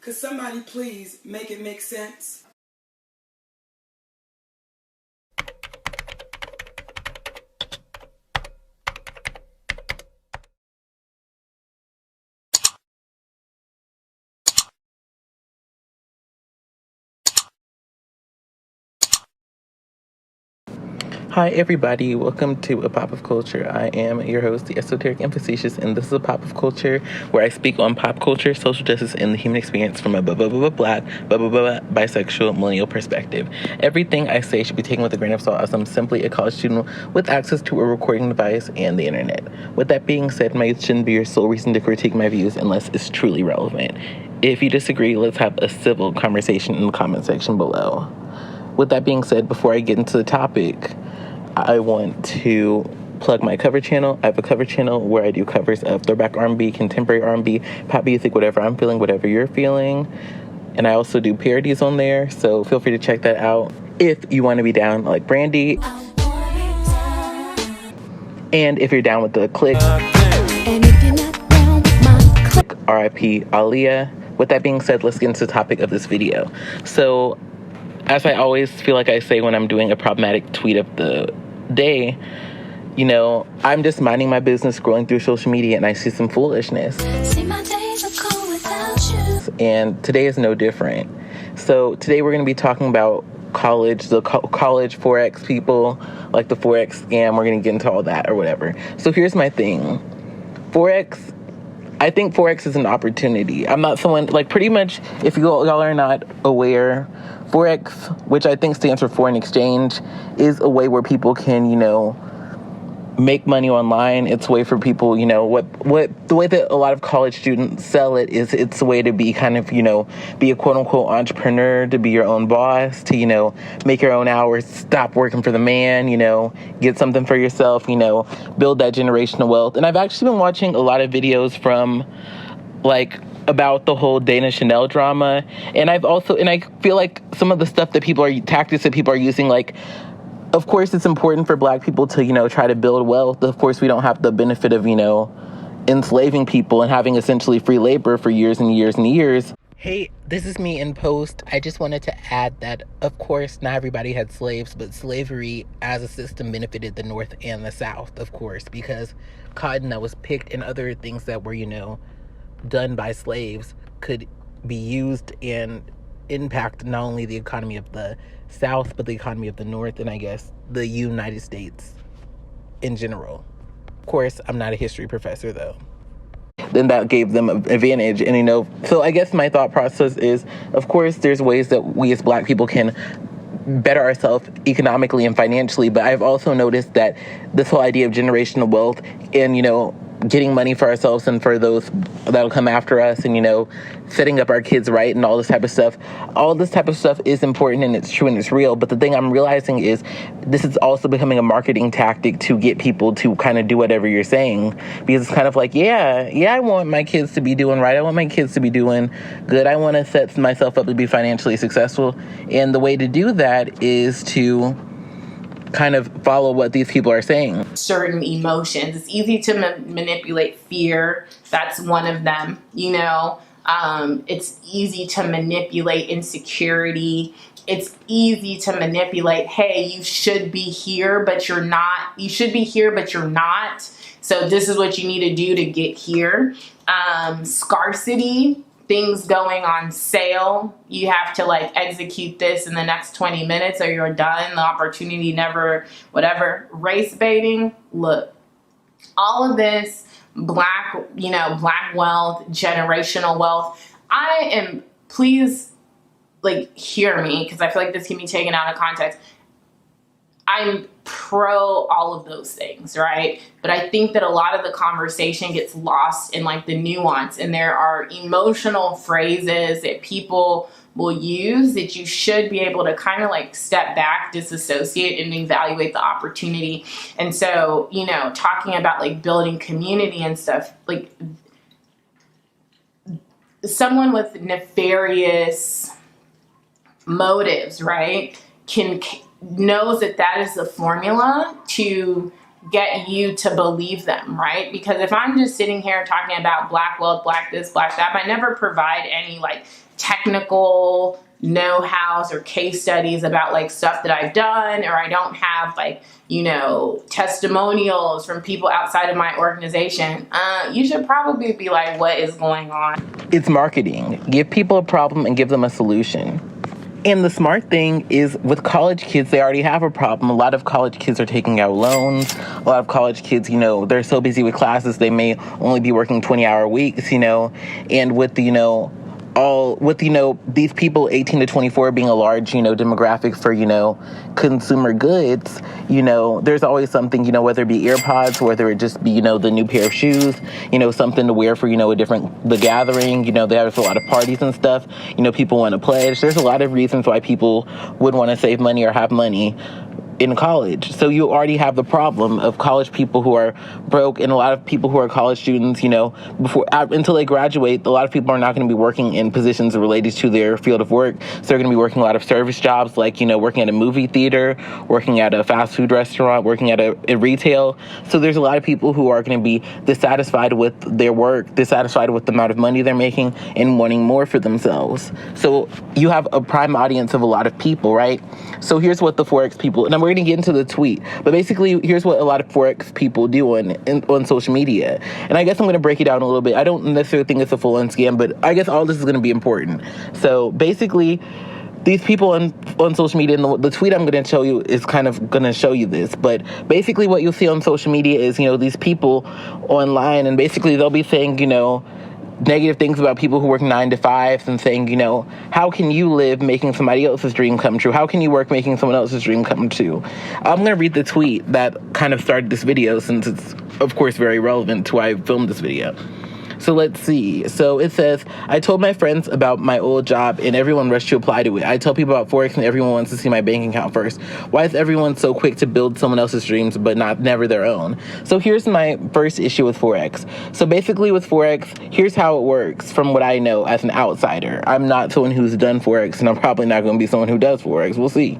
Could somebody please make it make sense? Hi everybody, welcome to A Pop of Culture. I am your host, the Esoteric and Facetious, and this is A Pop of Culture, where I speak on pop culture, social justice, and the human experience from a Black, bisexual, millennial perspective. Everything I say should be taken with a grain of salt, as I'm simply a college student with access to a recording device and the internet. With that being said, my youth shouldn't be your sole reason to critique my views unless it's truly relevant. If you disagree, let's have a civil conversation in the comment section below. With that being said, before I get into the topic, I want to plug my cover channel. I have a cover channel where I do covers of throwback R&B, contemporary R&B, pop music, whatever I'm feeling, whatever you're feeling. And I also do parodies on there, so feel free to check that out if you want to be down like Brandy. And if you're down with the click, RIP Aaliyah. With that being said, let's get into the topic of this video. So, as I always feel like I say when I'm doing a problematic tweet of the day, you know, I'm just minding my business, scrolling through social media, and I see some foolishness. See, my days are cold without you. And today is no different. So today we're going to be talking about college, the college Forex people, like the Forex scam. We're going to get into all that or whatever. So here's my thing. I think Forex is an opportunity. I'm not someone, like, pretty much, if y'all are not aware, Forex, which I think stands for foreign exchange, is a way where people can, you know, make money online. It's a way for people, you know, the way that a lot of college students sell it is it's a way to be kind of, you know, be a quote-unquote entrepreneur, to be your own boss, to, you know, make your own hours, stop working for the man, you know, get something for yourself, you know, build that generational wealth. And I've actually been watching a lot of videos from, like, about the whole Dana Chanel drama. And I feel like some of the stuff that tactics that people are using, like, of course, it's important for Black people to, you know, try to build wealth. Of course, we don't have the benefit of, you know, enslaving people and having essentially free labor for years and years and years. Hey, this is me in post. I just wanted to add that, of course, not everybody had slaves, but slavery as a system benefited the North and the South, of course, because cotton that was picked and other things that were, you know, done by slaves could be used and impact not only the economy of the South, but the economy of the North, and I guess the United States in general. Of course, I'm not a history professor, though. Then that gave them an advantage, and, you know, so I guess my thought process is, of course, there's ways that we as Black people can better ourselves economically and financially, but I've also noticed that this whole idea of generational wealth and, you know, getting money for ourselves and for those that'll come after us, and, you know, setting up our kids right and all this type of stuff is important, and it's true and it's real. But the thing I'm realizing is this is also becoming a marketing tactic to get people to kind of do whatever you're saying, because it's kind of like, yeah, I want my kids to be doing right. I want my kids to be doing good. I want to set myself up to be financially successful. And the way to do that is to kind of follow what these people are saying. Certain emotions. It's easy to manipulate fear. That's one of them, you know. It's easy to manipulate insecurity. It's easy to manipulate, hey, you should be here, but you're not. You should be here, but you're not. So this is what you need to do to get here. Scarcity. Things going on sale. You have to, like, execute this in the next 20 minutes or you're done. The opportunity never, whatever. Race baiting. Look, all of this Black wealth, generational wealth. Please, like, hear me, because I feel like this can be taken out of context. I'm pro all of those things, right? But I think that a lot of the conversation gets lost in, like, the nuance, and there are emotional phrases that people will use that you should be able to kind of, like, step back, disassociate, and evaluate the opportunity. And so, you know, talking about, like, building community and stuff, like, someone with nefarious motives, right, knows that is the formula to get you to believe them, right? Because if I'm just sitting here talking about Black wealth, Black this, Black that, but I never provide any like technical know-hows or case studies about like stuff that I've done, or I don't have like, you know, testimonials from people outside of my organization, you should probably be like, what is going on? It's marketing. Give people a problem and give them a solution. And the smart thing is with college kids, they already have a problem. A lot of college kids are taking out loans. A lot of college kids, you know, they're so busy with classes, they may only be working 20-hour weeks, you know, and with, you know, these people 18 to 24 being a large, you know, demographic for, you know, consumer goods, you know, there's always something, you know, whether it be AirPods, whether it just be, you know, the new pair of shoes, you know, something to wear for, you know, the gathering, you know, there's a lot of parties and stuff, you know, people want to pledge. There's a lot of reasons why people would want to save money or have money in college. So you already have the problem of college people who are broke, and a lot of people who are college students, you know, until they graduate, a lot of people are not going to be working in positions related to their field of work. So they're going to be working a lot of service jobs, like, you know, working at a movie theater, working at a fast food restaurant, working at a retail. So there's a lot of people who are going to be dissatisfied with their work, dissatisfied with the amount of money they're making, and wanting more for themselves. So you have a prime audience of a lot of people, right? So here's what the Forex people, and we're going to get into the tweet, but basically here's what a lot of Forex people do on social media. And I guess I'm going to break it down a little bit. I don't necessarily think it's a full-on scam, but I guess all this is going to be important. So basically, these people on social media, and the tweet I'm going to show you is kind of going to show you this, but basically what you'll see on social media is, you know, these people online, and basically they'll be saying, you know, negative things about people who work 9 to 5s and saying, you know, how can you live making somebody else's dream come true? How can you work making someone else's dream come true? I'm going to read the tweet that kind of started this video, since it's, of course, very relevant to why I filmed this video. So let's see. So it says, I told my friends about my old job and everyone rushed to apply to it. I tell people about Forex and everyone wants to see my bank account first. Why is everyone so quick to build someone else's dreams but never their own? So here's my first issue with Forex. So basically with Forex, here's how it works from what I know as an outsider. I'm not someone who's done Forex, and I'm probably not going to be someone who does Forex. We'll see.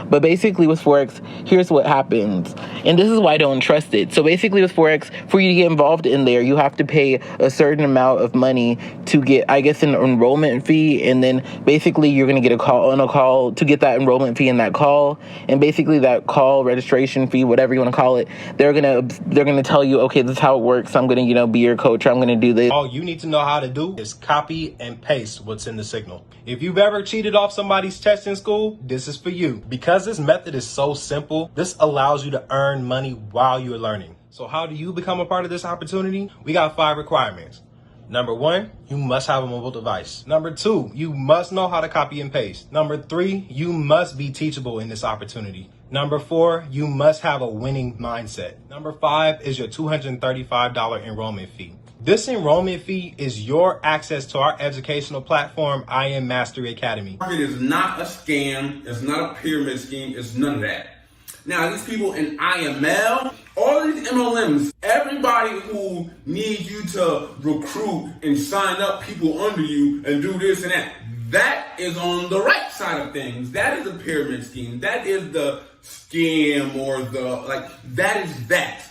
But basically with Forex, here's what happens. And this is why I don't trust it. So basically with Forex, for you to get involved in there, you have to pay a certain amount of money to get, I guess, an enrollment fee, and then basically you're going to get a call to get that enrollment fee and that call, and basically that call registration fee, whatever you want to call it, they're gonna tell you, okay, this is how it works. I'm gonna, you know, be your coach, or I'm gonna do this. All you need to know how to do is copy and paste what's in the signal. If you've ever cheated off somebody's test in school, this is for you. Because this method is so simple, this allows you to earn money while you're learning. So how do you become a part of this opportunity? We got 5 requirements. Number 1, you must have a mobile device. Number 2, you must know how to copy and paste. Number 3, you must be teachable in this opportunity. Number 4, you must have a winning mindset. Number 5 is your $235 enrollment fee. This enrollment fee is your access to our educational platform, I Am Mastery Academy. It is not a scam. It's not a pyramid scheme. It's none of that. Now, these people in IML, all of these MLMs, everybody who needs you to recruit and sign up people under you and do this and that is on the right side of things. That is a pyramid scheme. That is the scam, or that is that.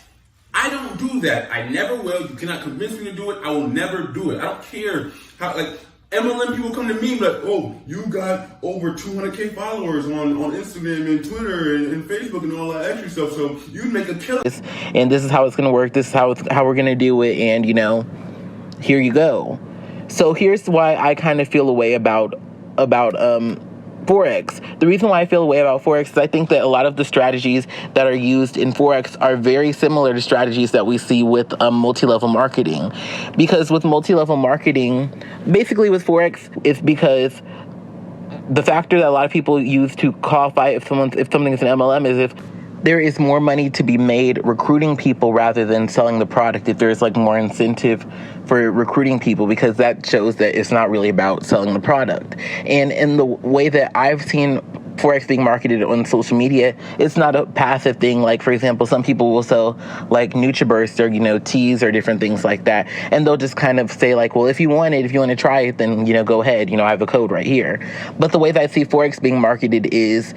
I don't do that. I never will. You cannot convince me to do it. I will never do it. I don't care how, MLM people come to me like, oh, you got over 200K followers on Instagram and Twitter and Facebook and all that extra stuff, so you make a killing. And this is how it's going to work. This is how we're going to do it. And, you know, here you go. So here's why I kind of feel a way about Forex. The reason why I feel a way about Forex is I think that a lot of the strategies that are used in Forex are very similar to strategies that we see with multi-level marketing. Because with multi-level marketing, basically with Forex, it's because the factor that a lot of people use to qualify if something is an MLM is if there is more money to be made recruiting people rather than selling the product, if there's more incentive for recruiting people, because that shows that it's not really about selling the product. And in the way that I've seen Forex being marketed on social media, it's not a passive thing. Like, for example, some people will sell NutriBurst or, teas or different things like that. And they'll just kind of say well, if you want to try it, then, go ahead. I have a code right here. But the way that I see Forex being marketed is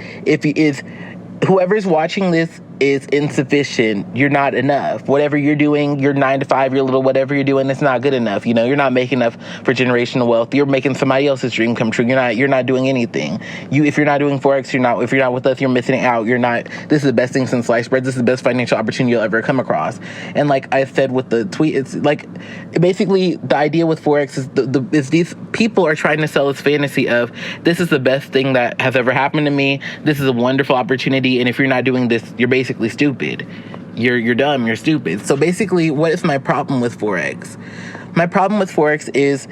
whoever's watching this is insufficient. You're not enough. Whatever you're doing, your 9 to 5, your little whatever you're doing, it's not good enough. You know, you're not making enough for generational wealth. You're making somebody else's dream come true. You're not doing anything. If you're not doing Forex, if you're not with us, you're missing out. This is the best thing since sliced bread. This is the best financial opportunity you'll ever come across. And like I said with the tweet, it's like, basically the idea with Forex is these people are trying to sell this fantasy of, this is the best thing that has ever happened to me. This is a wonderful opportunity. And if you're not doing this, you're basically stupid. You're dumb, you're stupid. So basically, what is my problem with Forex? My problem with Forex is,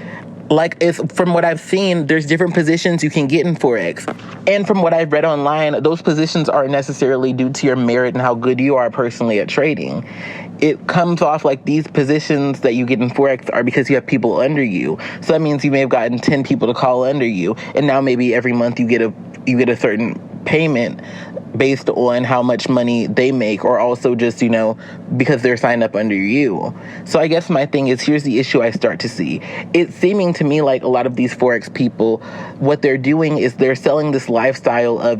from what I've seen, there's different positions you can get in Forex. And from what I've read online, those positions aren't necessarily due to your merit and how good you are personally at trading. It comes off like these positions that you get in Forex are because you have people under you. So that means you may have gotten 10 people to call under you, and now maybe every month you get a certain payment based on how much money they make, or also just, because they're signed up under you. So I guess my thing is, here's the issue I start to see. It's seeming to me like a lot of these Forex people, what they're doing is they're selling this lifestyle of,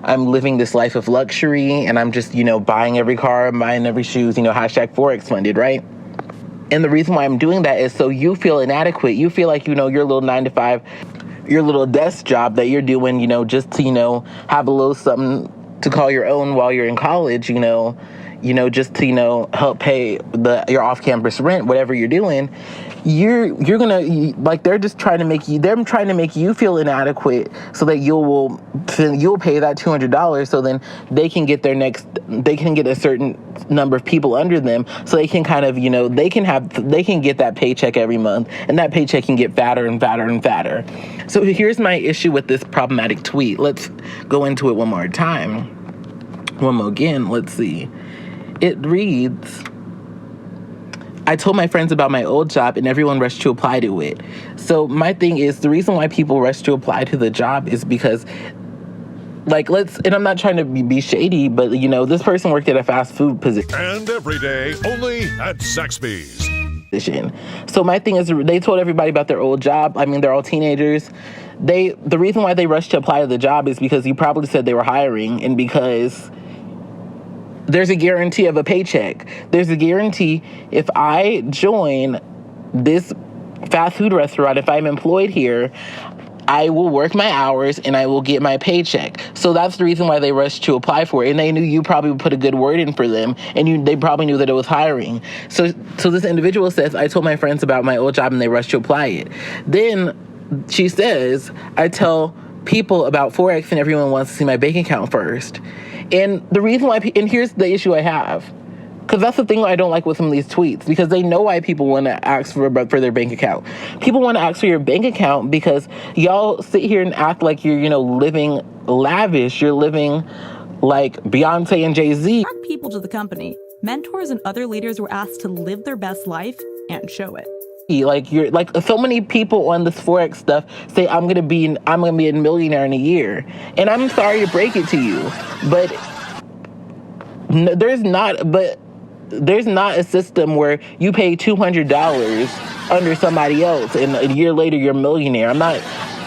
I'm living this life of luxury, and I'm just, buying every car, buying every shoes, hashtag Forex funded, right? And the reason why I'm doing that is so you feel inadequate. You feel like, your little 9 to 5, your little desk job that you're doing, just to, have a little something to call your own while you're in college, just to, help pay your off-campus rent, whatever you're doing, you're gonna, they're just trying to make you feel inadequate so that you'll pay that $200 so then they can get a certain number of people under them so they can kind of, they can get that paycheck every month, and that paycheck can get fatter and fatter and fatter. So here's my issue with this problematic tweet. Let's go into it one more again. Let's see. It reads, I told my friends about my old job and everyone rushed to apply to it. So my thing is, the reason why people rush to apply to the job is because, and I'm not trying to be shady, but, this person worked at a fast food position. And every day, only at Zaxby's. So my thing is, they told everybody about their old job. I mean, they're all teenagers. The reason why they rushed to apply to the job is because you probably said they were hiring, and because there's a guarantee of a paycheck. There's a guarantee if I join this fast food restaurant, if I'm employed here, I will work my hours and I will get my paycheck. So that's the reason why they rushed to apply for it. And they knew you probably would put a good word in for them, and they probably knew that it was hiring. So this individual says, I told my friends about my old job and they rushed to apply it. Then she says, I tell people about Forex and everyone wants to see my bank account first. And the reason why, and here's the issue I have, because that's the thing I don't like with some of these tweets, because they know why people want to ask for their bank account. People want to ask for your bank account because y'all sit here and act like you're, living lavish. You're living like Beyonce and Jay-Z. People to the company. Mentors and other leaders were asked to live their best life and show it. So many people on this Forex stuff say I'm gonna be a millionaire in a year, and I'm sorry to break it to you, but there's not a system where you pay $200 under somebody else and a year later you're a millionaire. I'm not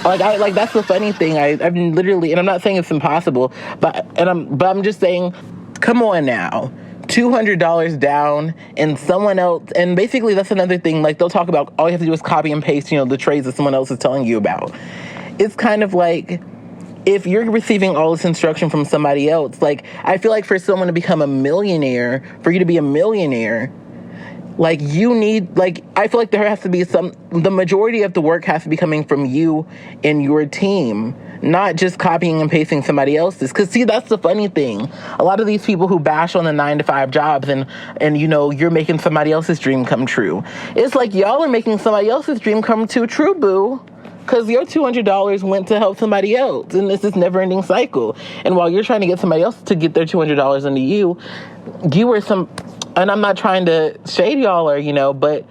that's the funny thing. I've literally, and I'm not saying it's impossible, but I'm just saying, come on now. $200 down, and someone else, and basically that's another thing, they'll talk about all you have to do is copy and paste, the trades that someone else is telling you about. It's kind of like, if you're receiving all this instruction from somebody else, I feel like for someone to become a millionaire, for you to be a millionaire, you need, I feel like there has to be the majority of the work has to be coming from you and your team, not just copying and pasting somebody else's. Because, see, that's the funny thing. A lot of these people who bash on the 9 to 5 jobs and you're making somebody else's dream come true. It's like y'all are making somebody else's dream come true, boo. Because your $200 went to help somebody else. And this is never-ending cycle. And while you're trying to get somebody else to get their $200 into you were and I'm not trying to shade y'all but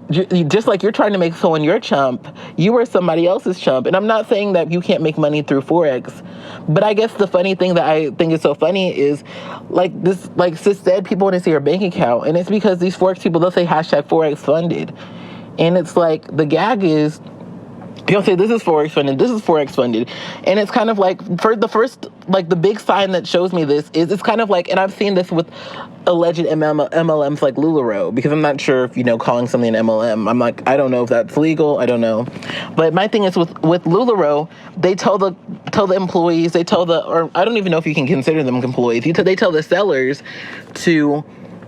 just like you're trying to make someone your chump, you were somebody else's chump. And I'm not saying that you can't make money through Forex, but I guess the funny thing that I think is so funny is Sis said, people want to see her bank account, and it's because these Forex people, they'll say hashtag Forex funded. And it's the gag is, People say this is Forex funded, this is Forex funded. And it's kind of like, for the first, like the big sign that shows me this is it's kind of like, and I've seen this with alleged MLMs like LuLaRoe, because I'm not sure if, calling something an MLM. I'm like, I don't know if that's legal. I don't know. But my thing is with LuLaRoe, they tell the employees, or I don't even know if you can consider them employees. They tell the sellers to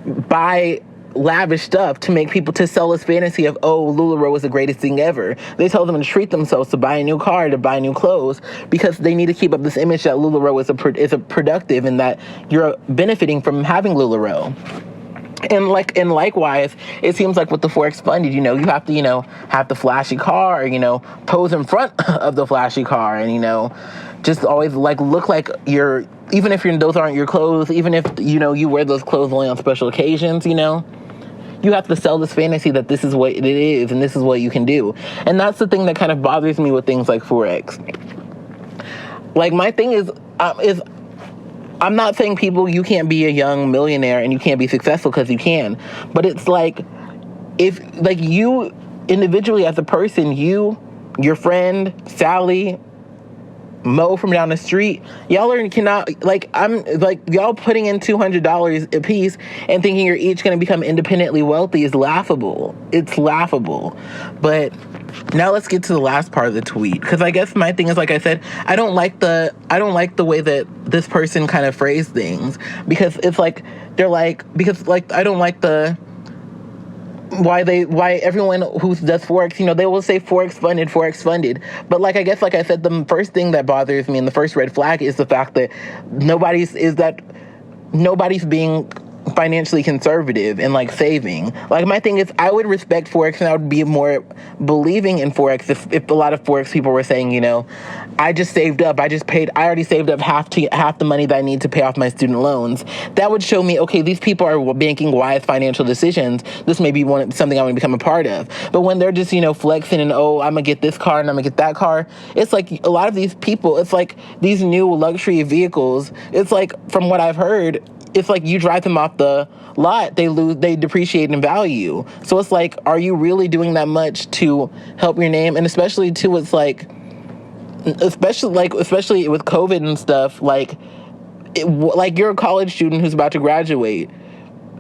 buy lavish stuff to make people to sell this fantasy of, oh, LuLaRoe is the greatest thing ever. They tell them to treat themselves, to buy a new car, to buy new clothes, because they need to keep up this image that LuLaRoe is a productive and that you're benefiting from having LuLaRoe. And likewise, it seems like with the Forex funded, you have to, have the flashy car, pose in front of the flashy car, and, just always look like you're, even if those aren't your clothes, even if, you wear those clothes only on special occasions, you have to sell this fantasy that this is what it is and this is what you can do. And that's the thing that kind of bothers me with things like Forex. Like, my thing is I'm not saying you can't be a young millionaire and you can't be successful, because you can. But it's like, if you individually as a person, your friend, Sally, Mo from down the street, y'all y'all putting in $200 a piece and thinking you're each going to become independently wealthy is laughable. It's laughable. But now let's get to the last part of the tweet, because I guess my thing is, like I said, I don't like the way that this person kind of phrased things, because it's like I don't like the why everyone who does Forex, they will say Forex funded. But I guess, like I said, the first thing that bothers me and the first red flag is the fact that nobody's being financially conservative and saving. My thing is, I would respect Forex and I would be more believing in Forex if a lot of Forex people were saying, I just saved up, I already saved up half the money that I need to pay off my student loans. That would show me, okay, these people are making wise financial decisions. This may be something I want to become a part of. But when they're just, flexing and, oh, I'm gonna get this car and I'm gonna get that car, it's like a lot of these people, it's like these new luxury vehicles, it's like, from what I've heard, it's like you drive them off the lot, they depreciate in value. So it's like, are you really doing that much to help your name? And especially too, it's like, especially with COVID and stuff, you're a college student who's about to graduate.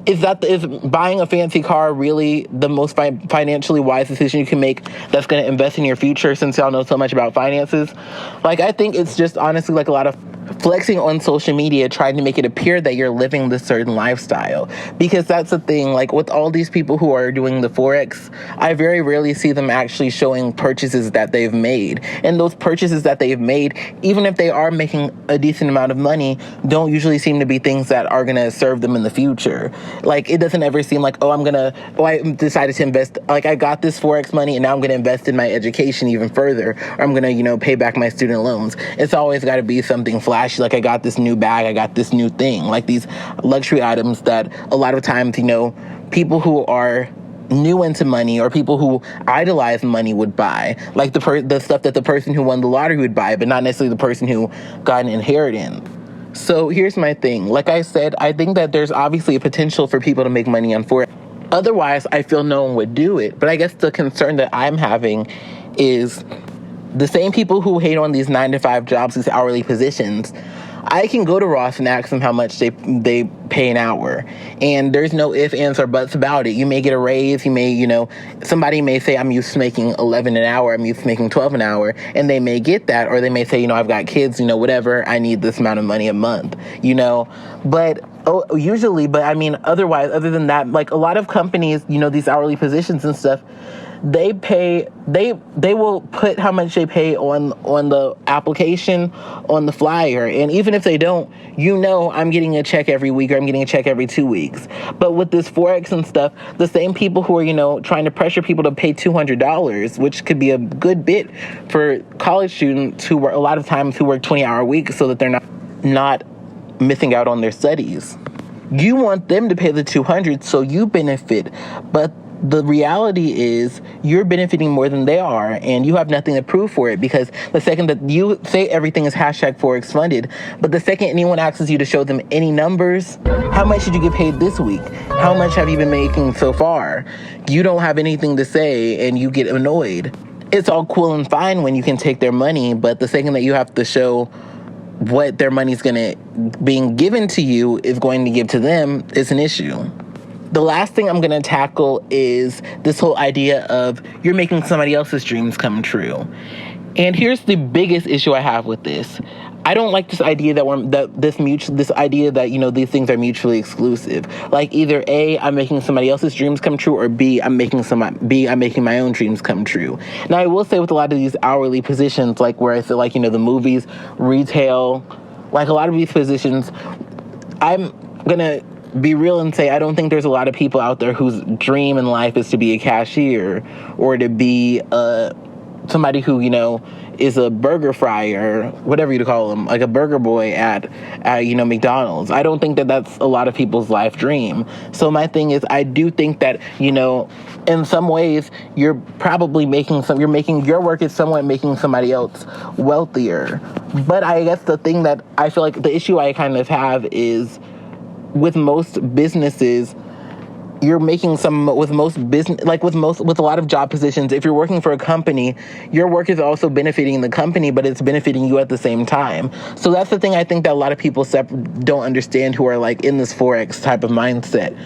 Is buying a fancy car really the most financially wise decision you can make that's going to invest in your future, since y'all know so much about finances? I think it's just honestly a lot of flexing on social media, trying to make it appear that you're living this certain lifestyle. Because that's the thing, with all these people who are doing the Forex, I very rarely see them actually showing purchases that they've made. And those purchases that they've made, even if they are making a decent amount of money, don't usually seem to be things that are going to serve them in the future. It doesn't ever seem like, I decided to invest, I got this Forex money and now I'm going to invest in my education even further, or I'm going to, pay back my student loans. It's always got to be something flashy, I got this new bag, I got this new thing, these luxury items that a lot of times, people who are new into money or people who idolize money would buy, the stuff that the person who won the lottery would buy, but not necessarily the person who got an inheritance. So here's my thing. Like I said, I think that there's obviously a potential for people to make money on Forex. Otherwise, I feel no one would do it. But I guess the concern that I'm having is the same people who hate on these 9-to-5 jobs, these hourly positions. I can go to Ross and ask them how much they pay an hour. And there's no ifs, ands, or buts about it. You may get a raise. You may, somebody may say, I'm used to making $11 an hour. I'm used to making $12 an hour. And they may get that. Or they may say, I've got kids, whatever. I need this amount of money a month, But usually, otherwise, other than that, a lot of companies, these hourly positions and stuff, they will put how much they pay on the application, on the flyer. And even if they don't, I'm getting a check every week or I'm getting a check every 2 weeks. But with this Forex and stuff, the same people who are, trying to pressure people to pay $200, which could be a good bit for college students who work, a lot of times who work 20-hour weeks so that they're not missing out on their studies. You want them to pay the $200 so you benefit, but the reality is you're benefiting more than they are, and you have nothing to prove for it, because the second that you say everything is #Forex funded, but the second anyone asks you to show them any numbers, how much did you get paid this week? How much have you been making so far? You don't have anything to say, and you get annoyed. it's all cool and fine when you can take their money, but the second that you have to show what their money's being given to you is going to give to them, is an issue. The last thing I'm going to tackle is this whole idea of you're making somebody else's dreams come true. And here's the biggest issue I have with this. I don't like this idea this idea that, you know, these things are mutually exclusive. Like either A, I'm making somebody else's dreams come true, or B, I'm making my own dreams come true. Now, I will say with a lot of these hourly positions, like where I feel like, you know, the movies, retail, like a lot of these positions, I'm gonna be real and say I don't think there's a lot of people out there whose dream in life is to be a cashier or to be somebody who, you know, is a burger fryer, whatever you call them, like a burger boy at you know, McDonald's. I don't think that that's a lot of people's life dream. So my thing is, I do think that, you know, in some ways you're probably your work is somewhat making somebody else wealthier. But I guess the thing that I feel like the issue I kind of have is with most businesses, you're making with a lot of job positions, if you're working for a company, your work is also benefiting the company, but it's benefiting you at the same time. So that's the thing I think that a lot of people don't understand who are like in this Forex type of mindset.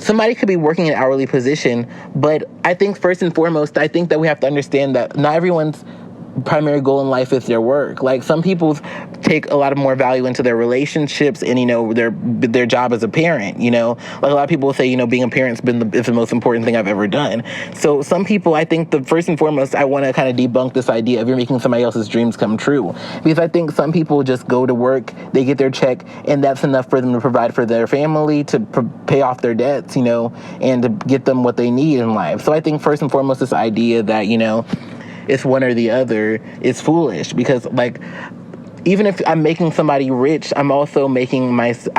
Somebody could be working an hourly position, but I think first and foremost, I think that we have to understand that not everyone's primary goal in life is their work. Like some people take a lot of more value into their relationships and, you know, their job as a parent, you know, like a lot of people will say, you know, being a parent's is the most important thing I've ever done. So some people, I think the first and foremost, I want to kind of debunk this idea of you're making somebody else's dreams come true, because I think some people just go to work, they get their check, and that's enough for them to provide for their family, to pay off their debts, you know, and to get them what they need in life. So I think first and foremost, this idea that, you know, it's one or the other is foolish, because like even if I'm making somebody rich, I'm also making myself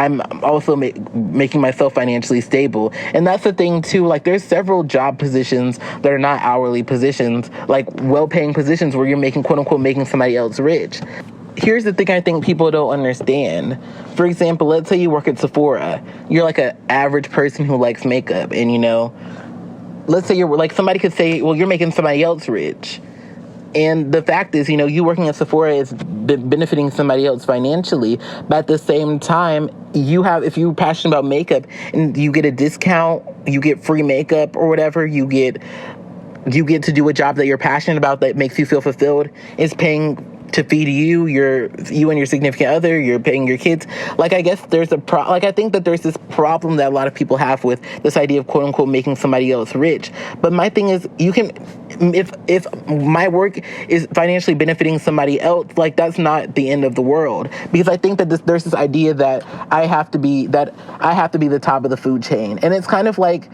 financially stable. And that's the thing too, like there's several job positions that are not hourly positions, like well-paying positions where you're making, quote unquote, making somebody else rich. Here's the thing I think people don't understand. For example, let's say you work at Sephora. You're like an average person who likes makeup, and you know, let's say you're like, somebody could say, well, you're making somebody else rich. And the fact is, you know, you working at Sephora is benefiting somebody else financially. But at the same time, if you're passionate about makeup and you get a discount, you get free makeup or whatever, you get to do a job that you're passionate about that makes you feel fulfilled. It's paying to feed you and your significant other, you're paying your kids. Like, I guess there's I think that there's this problem that a lot of people have with this idea of, quote unquote, making somebody else rich. But my thing is, you can, if my work is financially benefiting somebody else, like that's not the end of the world. Because I think that there's this idea that I have to be the top of the food chain. And it's kind of like,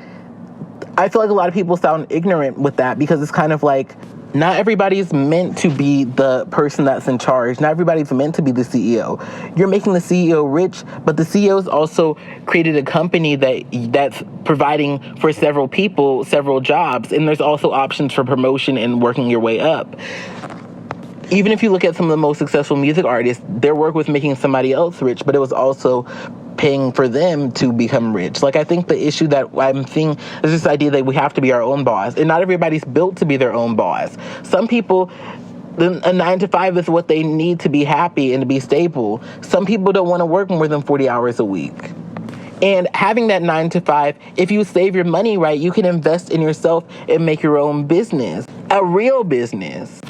I feel like a lot of people sound ignorant with that, because it's kind of like, not everybody's meant to be the person that's in charge. Not everybody's meant to be the CEO. You're making the CEO rich, but the CEO's also created a company that's providing for several people, several jobs, and there's also options for promotion and working your way up. Even if you look at some of the most successful music artists, their work was making somebody else rich, but it was also paying for them to become rich. Like, I think the issue that I'm seeing is this idea that we have to be our own boss, and not everybody's built to be their own boss. Some people, a 9-to-5 is what they need to be happy and to be stable. Some people don't want to work more than 40 hours a week. And having that 9-to-5, if you save your money right, you can invest in yourself and make your own business, a real business.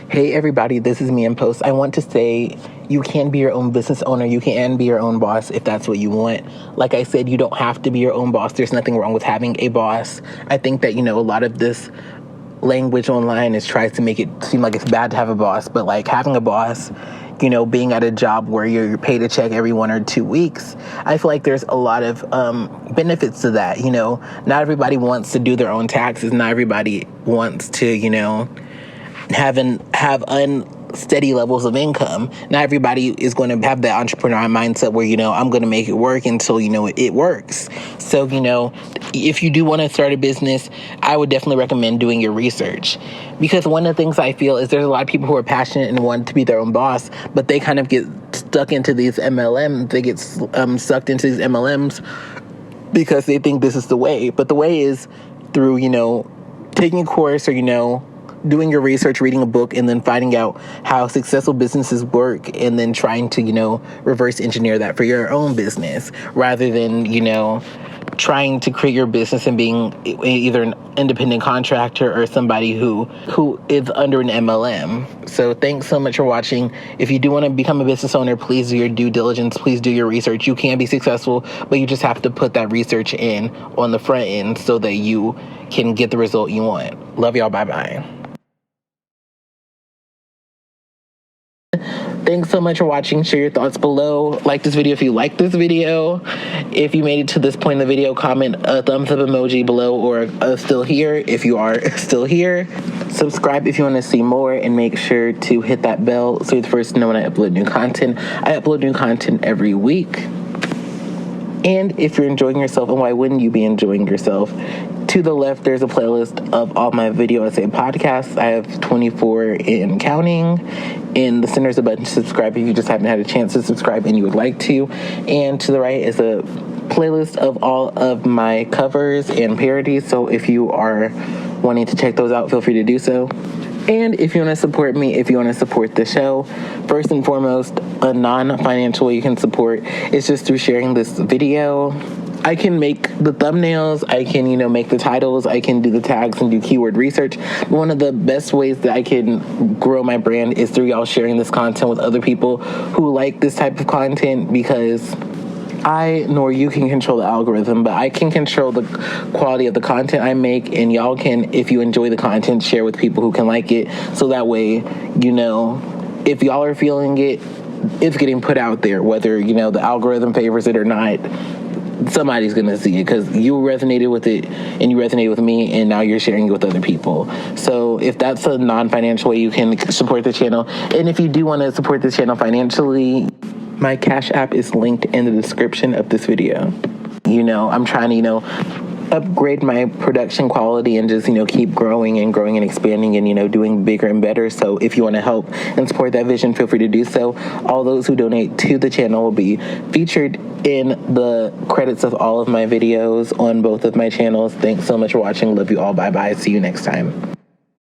Hey everybody, this is me in Post. I want to say you can be your own business owner. You can be your own boss if that's what you want. Like I said, you don't have to be your own boss. There's nothing wrong with having a boss. I think that, you know, a lot of this language online tries to make it seem like it's bad to have a boss, but like having a boss, you know, being at a job where you're paid a check every 1 or 2 weeks, I feel like there's a lot of benefits to that. You know, not everybody wants to do their own taxes. Not everybody wants to, you know, have unsteady levels of income. Not everybody is going to have that entrepreneurial mindset where, you know, I'm going to make it work until, you know, it works. So, you know, if you do want to start a business, I would definitely recommend doing your research. Because one of the things I feel is there's a lot of people who are passionate and want to be their own boss, but they kind of get stuck into these MLMs. They get sucked into these MLMs because they think this is the way. But the way is through, you know, taking a course or, you know, doing your research, reading a book, and then finding out how successful businesses work, and then trying to, reverse engineer that for your own business, rather than, trying to create your business and being either an independent contractor or somebody who is under an MLM. So thanks so much for watching. If you do want to become a business owner, please do your due diligence. Please do your research. You can be successful, but you just have to put that research in on the front end so that you can get the result you want. Love y'all. Bye-bye. Thanks so much for watching. Share your thoughts below. Like this video if you like this video. If you made it to this point in the video, comment a thumbs up emoji below, or still here if you are still here. Subscribe if you want to see more, and make sure to hit that bell so you're the first to know when I upload new content. I upload new content every week. And if you're enjoying yourself, and why wouldn't you be enjoying yourself? To the left, there's a playlist of all my video essay podcasts. I have 24 and counting. In the center is a button to subscribe if you just haven't had a chance to subscribe and you would like to. And to the right is a playlist of all of my covers and parodies. So if you are wanting to check those out, feel free to do so. And if you want to support me, if you want to support the show, first and foremost, a non-financial way you can support is just through sharing this video. I can make the thumbnails, I can, make the titles, I can do the tags and do keyword research. But one of the best ways that I can grow my brand is through y'all sharing this content with other people who like this type of content, because I nor you can control the algorithm, but I can control the quality of the content I make, and y'all can, if you enjoy the content, share with people who can like it, so that way, if y'all are feeling it, it's getting put out there, whether, the algorithm favors it or not. Somebody's gonna see it because you resonated with it and you resonated with me, and now you're sharing it with other people. So if that's a non-financial way you can support the channel, and if you do want to support the channel financially, my Cash App is linked in the description of this video. I'm trying to, upgrade my production quality and just, keep growing and expanding and, doing bigger and better. So if you want to help and support that vision, feel free to do so. All those who donate to the channel will be featured in the credits of all of my videos on both of my channels. Thanks so much for watching. Love you all. Bye-bye. See you next time.